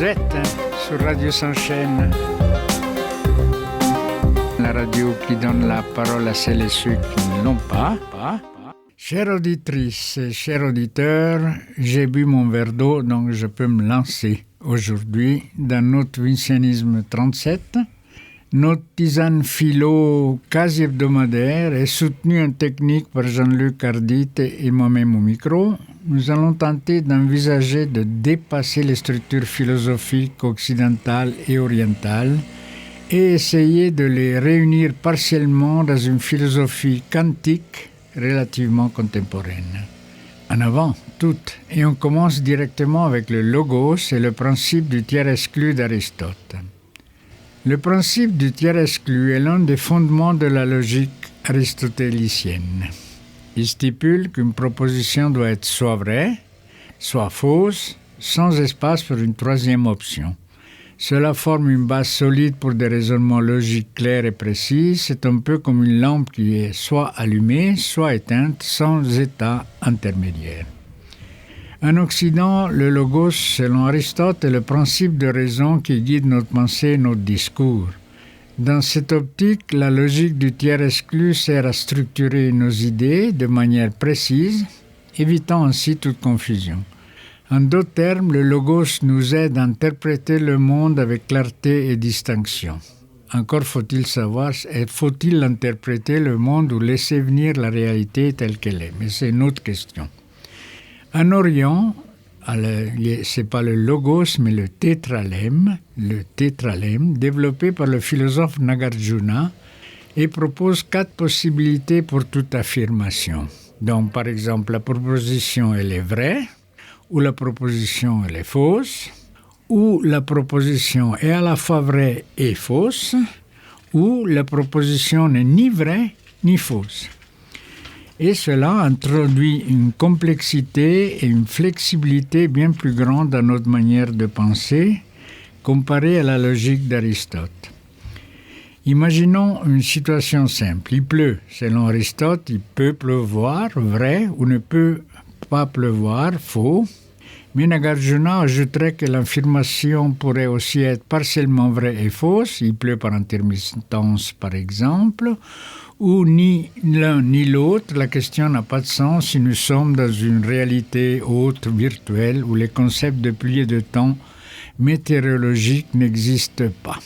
Vous êtes sur Radio Sans-Chaîne, la radio qui donne la parole à celles et ceux qui ne l'ont pas. Chères auditrices et chers auditeurs, j'ai bu mon verre d'eau, donc je peux me lancer aujourd'hui dans notre Vincianisme 37. Notre tisane philo quasi hebdomadaire est soutenue en technique par Jean-Luc Ardit et moi-même au micro. Nous allons tenter d'envisager de dépasser les structures philosophiques occidentales et orientales et essayer de les réunir partiellement dans une philosophie quantique relativement contemporaine. En avant, toutes, et on commence directement avec le logos et le principe du tiers exclu d'Aristote. Le principe du tiers exclu est l'un des fondements de la logique aristotélicienne. Il stipule qu'une proposition doit être soit vraie, soit fausse, sans espace pour une troisième option. Cela forme une base solide pour des raisonnements logiques clairs et précis. C'est un peu comme une lampe qui est soit allumée, soit éteinte, sans état intermédiaire. En Occident, le logos, selon Aristote, est le principe de raison qui guide notre pensée et notre discours. Dans cette optique, la logique du tiers exclu sert à structurer nos idées de manière précise, évitant ainsi toute confusion. En d'autres termes, le logos nous aide à interpréter le monde avec clarté et distinction. Encore faut-il savoir, faut-il interpréter le monde ou laisser venir la réalité telle qu'elle est? Mais c'est une autre question. En Orient, c'est pas le logos, mais le tétralème, développé par le philosophe Nagarjuna, et propose 4 possibilités pour toute affirmation. Donc, par exemple, la proposition, elle est vraie, ou la proposition, elle est fausse, ou la proposition est à la fois vraie et fausse, ou la proposition n'est ni vraie ni fausse. Et cela introduit une complexité et une flexibilité bien plus grandes dans notre manière de penser, comparée à la logique d'Aristote. Imaginons une situation simple. Il pleut. Selon Aristote, il peut pleuvoir, vrai, ou ne peut pas pleuvoir, faux. Mais Nagarjuna ajouterait que l'affirmation pourrait aussi être partiellement vraie et fausse. Il pleut par intermittence, par exemple. Ou ni l'un ni l'autre, la question n'a pas de sens si nous sommes dans une réalité haute, virtuelle, où les concepts de pluie et de temps météorologiques n'existent pas.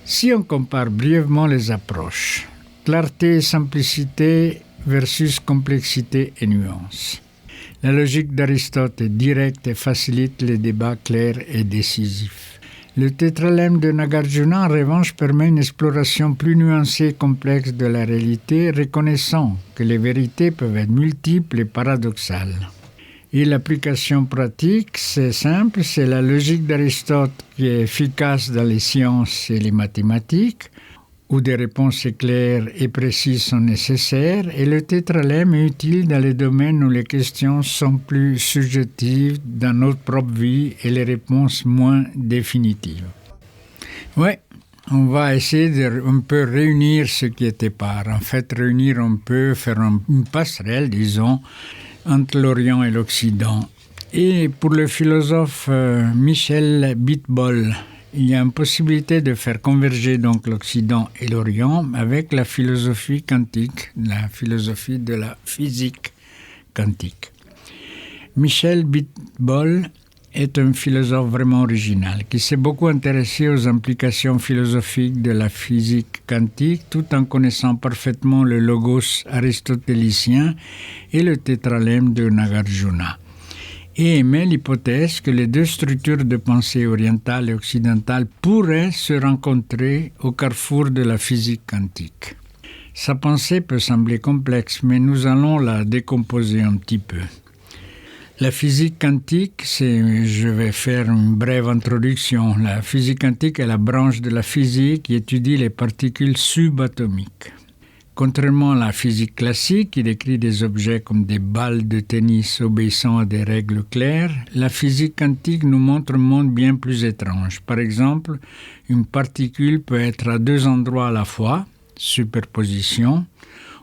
Si on compare brièvement les approches, clarté et simplicité versus complexité et nuance. La logique d'Aristote est directe et facilite les débats clairs et décisifs. Le tétralème de Nagarjuna, en revanche, permet une exploration plus nuancée et complexe de la réalité, reconnaissant que les vérités peuvent être multiples et paradoxales. Et l'application pratique, c'est simple, c'est la logique d'Aristote qui est efficace dans les sciences et les mathématiques, où des réponses claires et précises sont nécessaires, et le tétralème est utile dans les domaines où les questions sont plus subjectives dans notre propre vie et les réponses moins définitives. Oui, on va essayer de un peu réunir ce qui est épars. En fait, réunir un peu, faire une passerelle, disons, entre l'Orient et l'Occident. Et pour le philosophe Michel Bitbol, il y a une possibilité de faire converger donc l'Occident et l'Orient avec la philosophie quantique, la philosophie de la physique quantique. Michel Bitbol est un philosophe vraiment original qui s'est beaucoup intéressé aux implications philosophiques de la physique quantique tout en connaissant parfaitement le logos aristotélicien et le tétralème de Nagarjuna. Et émet l'hypothèse que les deux structures de pensée orientale et occidentale pourraient se rencontrer au carrefour de la physique quantique. Sa pensée peut sembler complexe, mais nous allons la décomposer un petit peu. La physique quantique, je vais faire une brève introduction. La physique quantique est la branche de la physique qui étudie les particules subatomiques. Contrairement à la physique classique, qui décrit des objets comme des balles de tennis obéissant à des règles claires, la physique quantique nous montre un monde bien plus étrange. Par exemple, une particule peut être à 2 endroits à la fois, superposition,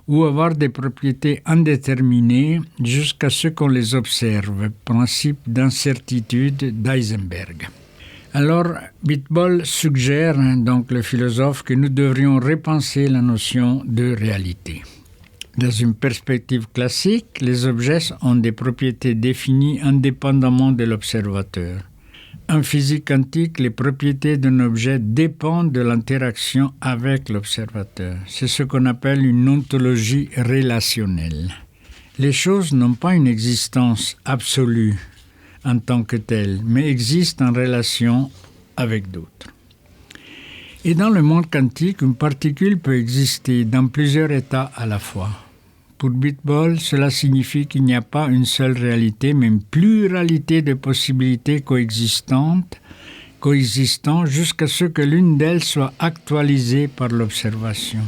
ou avoir des propriétés indéterminées jusqu'à ce qu'on les observe, principe d'incertitude d'Heisenberg. Alors, Bitbol suggère, donc le philosophe, que nous devrions repenser la notion de réalité. Dans une perspective classique, les objets ont des propriétés définies indépendamment de l'observateur. En physique quantique, les propriétés d'un objet dépendent de l'interaction avec l'observateur. C'est ce qu'on appelle une ontologie relationnelle. Les choses n'ont pas une existence absolue en tant que telles, mais existent en relation avec d'autres. Et dans le monde quantique, une particule peut exister dans plusieurs états à la fois. Pour Bitbol, cela signifie qu'il n'y a pas une seule réalité, mais une pluralité de possibilités coexistant jusqu'à ce que l'une d'elles soit actualisée par l'observation.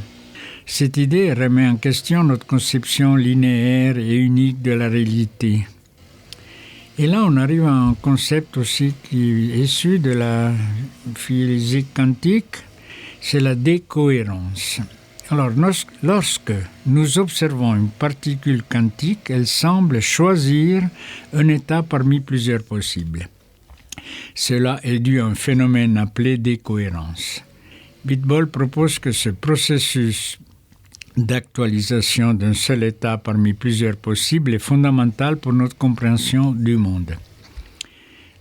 Cette idée remet en question notre conception linéaire et unique de la réalité. Et là, on arrive à un concept aussi qui est issu de la physique quantique, c'est la décohérence. Alors, lorsque nous observons une particule quantique, elle semble choisir un état parmi plusieurs possibles. Cela est dû à un phénomène appelé décohérence. Bitbol propose que ce processus d'actualisation d'un seul état parmi plusieurs possibles est fondamental pour notre compréhension du monde.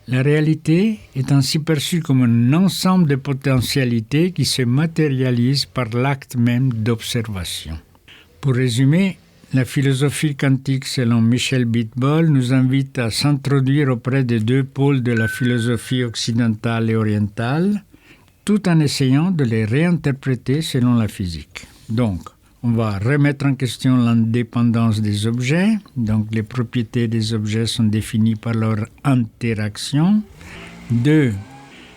La réalité est ainsi perçue comme un ensemble de potentialités qui se matérialisent par l'acte même d'observation. Pour résumer, la philosophie quantique selon Michel Bitbol nous invite à s'introduire auprès des deux pôles de la philosophie occidentale et orientale, tout en essayant de les réinterpréter selon la physique. Donc, on va remettre en question l'indépendance des objets. Donc, les propriétés des objets sont définies par leur interaction. 2.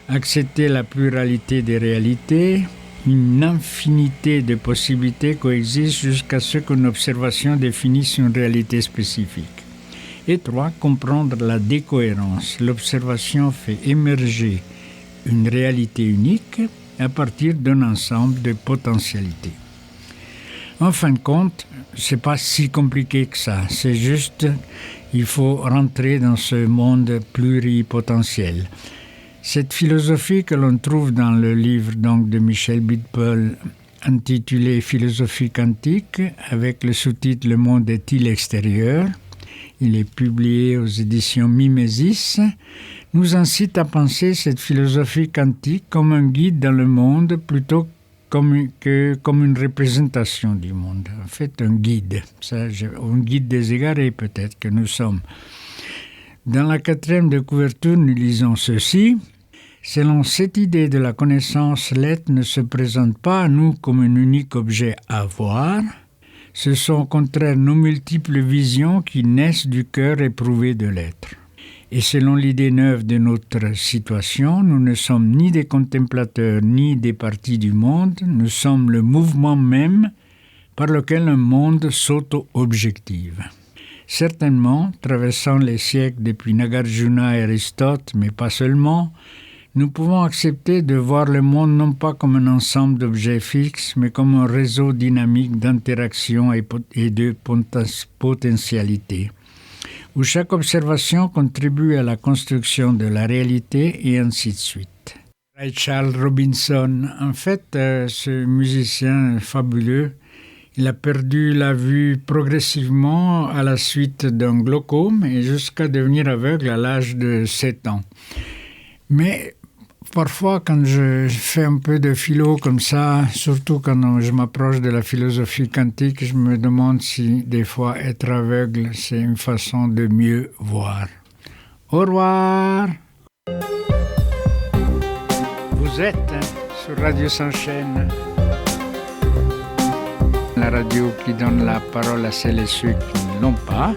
Accepter la pluralité des réalités. Une infinité de possibilités coexistent jusqu'à ce qu'une observation définisse une réalité spécifique. Et 3. Comprendre la décohérence. L'observation fait émerger une réalité unique à partir d'un ensemble de potentialités. En fin de compte, c'est pas si compliqué que ça. C'est juste, il faut rentrer dans ce monde pluripotentiel. Cette philosophie que l'on trouve dans le livre donc, de Michel Bitbol intitulé « Philosophie quantique » avec le sous-titre « Le monde est-il extérieur ?» Il est publié aux éditions Mimesis, nous incite à penser cette philosophie quantique comme un guide dans le monde plutôt comme une représentation du monde. En fait, un guide. Un guide des égarés, peut-être, que nous sommes. Dans la 4e de couverture, nous lisons ceci. Selon cette idée de la connaissance, l'être ne se présente pas à nous comme un unique objet à voir. Ce sont au contraire nos multiples visions qui naissent du cœur éprouvé de l'être. Et selon l'idée neuve de notre situation, nous ne sommes ni des contemplateurs ni des parties du monde, nous sommes le mouvement même par lequel un monde s'auto-objective. Certainement, traversant les siècles depuis Nagarjuna et Aristote, mais pas seulement, nous pouvons accepter de voir le monde non pas comme un ensemble d'objets fixes, mais comme un réseau dynamique d'interactions et de potentialités, où chaque observation contribue à la construction de la réalité et ainsi de suite. Ray Charles Robinson, en fait, ce musicien fabuleux, il a perdu la vue progressivement à la suite d'un glaucome et jusqu'à devenir aveugle à l'âge de 7 ans. Mais parfois, quand je fais un peu de philo comme ça, surtout quand je m'approche de la philosophie quantique, je me demande si des fois être aveugle, c'est une façon de mieux voir. Au revoir! Vous êtes sur Radio Sans Chaîne, la radio qui donne la parole à celles et ceux qui ne l'ont pas.